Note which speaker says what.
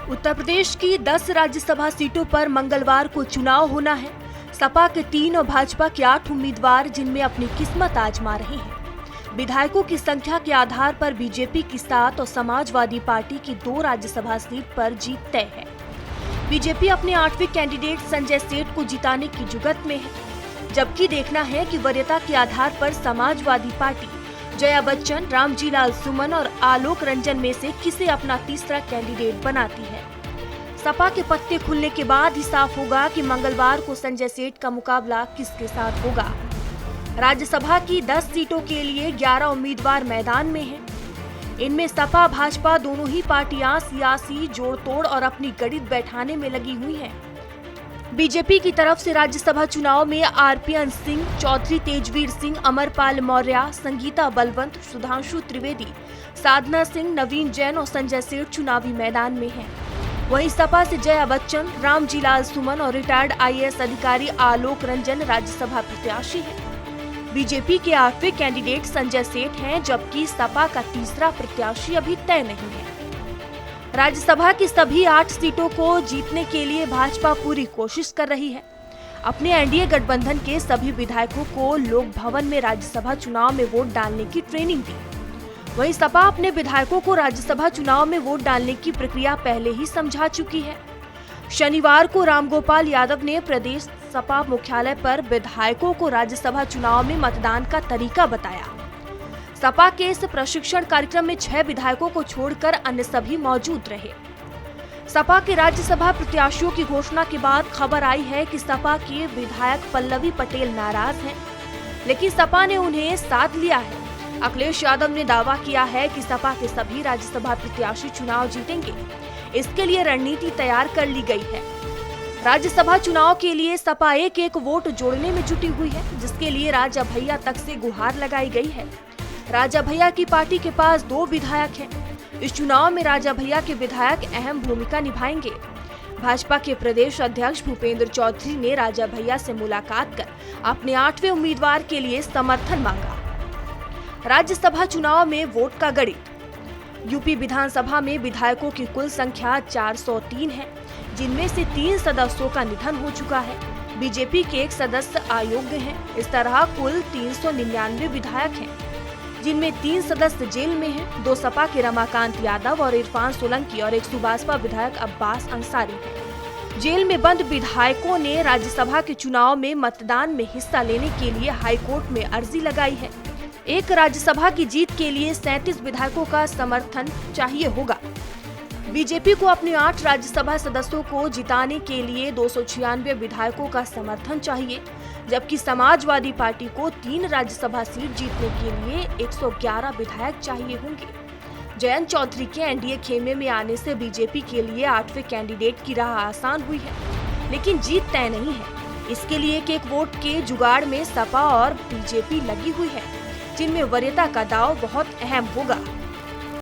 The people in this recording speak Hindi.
Speaker 1: उत्तर प्रदेश की 10 राज्यसभा सीटों पर मंगलवार को चुनाव होना है। सपा के 3 और भाजपा के 8 उम्मीदवार जिनमें अपनी किस्मत आजमा रहे हैं। विधायकों की संख्या के आधार पर बीजेपी की 7 और समाजवादी पार्टी की 2 राज्यसभा सीट पर जीत तय है। बीजेपी अपने 8वें कैंडिडेट संजय सेठ को जिताने की जुगत में है, जबकि देखना है कि वरीयता के आधार पर समाजवादी पार्टी जया बच्चन, रामजी लाल सुमन और आलोक रंजन में से किसे अपना तीसरा कैंडिडेट बनाती है। सपा के पत्ते खुलने के बाद ही साफ होगा कि मंगलवार को संजय सेठ का मुकाबला किसके साथ होगा। राज्यसभा की 10 सीटों के लिए 11 उम्मीदवार मैदान में हैं। इनमें सपा भाजपा दोनों ही पार्टियां सियासी जोड़ तोड़ और अपनी गणित बैठाने में लगी हुई हैं। बीजेपी की तरफ से राज्यसभा चुनाव में आरपीएन सिंह, चौधरी तेजवीर सिंह, अमरपाल मौर्य, संगीता बलवंत, सुधांशु त्रिवेदी, साधना सिंह, नवीन जैन और संजय सेठ चुनावी मैदान में हैं। वहीं सपा से जया बच्चन, रामजी लाल सुमन और रिटायर्ड आईएएस अधिकारी आलोक रंजन राज्यसभा प्रत्याशी हैं। बीजेपी के 8वें कैंडिडेट संजय सेठ हैं, जबकि सपा का तीसरा प्रत्याशी अभी तय नहीं है। राज्यसभा की सभी 8 सीटों को जीतने के लिए भाजपा पूरी कोशिश कर रही है। अपने एनडीए गठबंधन के सभी विधायकों को लोक भवन में राज्यसभा चुनाव में वोट डालने की ट्रेनिंग दी। वहीं सपा अपने विधायकों को राज्यसभा चुनाव में वोट डालने की प्रक्रिया पहले ही समझा चुकी है। शनिवार को रामगोपाल यादव ने प्रदेश सपा मुख्यालय पर विधायकों को राज्यसभा चुनाव में मतदान का तरीका बताया। सपा के इस प्रशिक्षण कार्यक्रम में 6 विधायकों को छोड़कर अन्य सभी मौजूद रहे। सपा के राज्यसभा प्रत्याशियों की घोषणा के बाद खबर आई है कि सपा के विधायक पल्लवी पटेल नाराज हैं, लेकिन सपा ने उन्हें साथ लिया है। अखिलेश यादव ने दावा किया है कि सपा के सभी राज्यसभा प्रत्याशी चुनाव जीतेंगे। इसके लिए रणनीति तैयार कर ली गई है। राज्यसभा चुनाव के लिए सपा एक वोट जोड़ने में जुटी हुई है, जिसके लिए राजा भैया तक से गुहार लगाई गई है। राजा भैया की पार्टी के पास 2 विधायक हैं। इस चुनाव में राजा भैया के विधायक अहम भूमिका निभाएंगे। भाजपा के प्रदेश अध्यक्ष भूपेंद्र चौधरी ने राजा भैया से मुलाकात कर अपने 8वें उम्मीदवार के लिए समर्थन मांगा। राज्यसभा चुनाव में वोट का गणित। यूपी विधानसभा में विधायकों की कुल संख्या 403 है, जिनमें से 3 सदस्यों का निधन हो चुका है। बीजेपी के 1 सदस्य अयोग्य हैं। इस तरह कुल 399 विधायक हैं, जिनमें 3 सदस्य जेल में हैं। 2 सपा के रमाकांत यादव और इरफान सोलंकी और 1 सुभाषपा विधायक अब्बास अंसारी हैं। जेल में बंद विधायकों ने राज्यसभा के चुनाव में मतदान में हिस्सा लेने के लिए हाईकोर्ट में अर्जी लगाई है। एक राज्यसभा की जीत के लिए 37 विधायकों का समर्थन चाहिए होगा। बीजेपी को अपने 8 राज्यसभा सदस्यों को जिताने के लिए 296 विधायकों का समर्थन चाहिए, जबकि समाजवादी पार्टी को 3 राज्यसभा सीट जीतने के लिए 111 विधायक चाहिए होंगे। जयंत चौधरी के एनडीए खेमे में आने से बीजेपी के लिए 8वें कैंडिडेट की राह आसान हुई है, लेकिन जीत तय नहीं है। इसके लिए एक वोट के जुगाड़ में सपा और बीजेपी लगी हुई है, जिनमें वरीयता का दांव बहुत अहम होगा।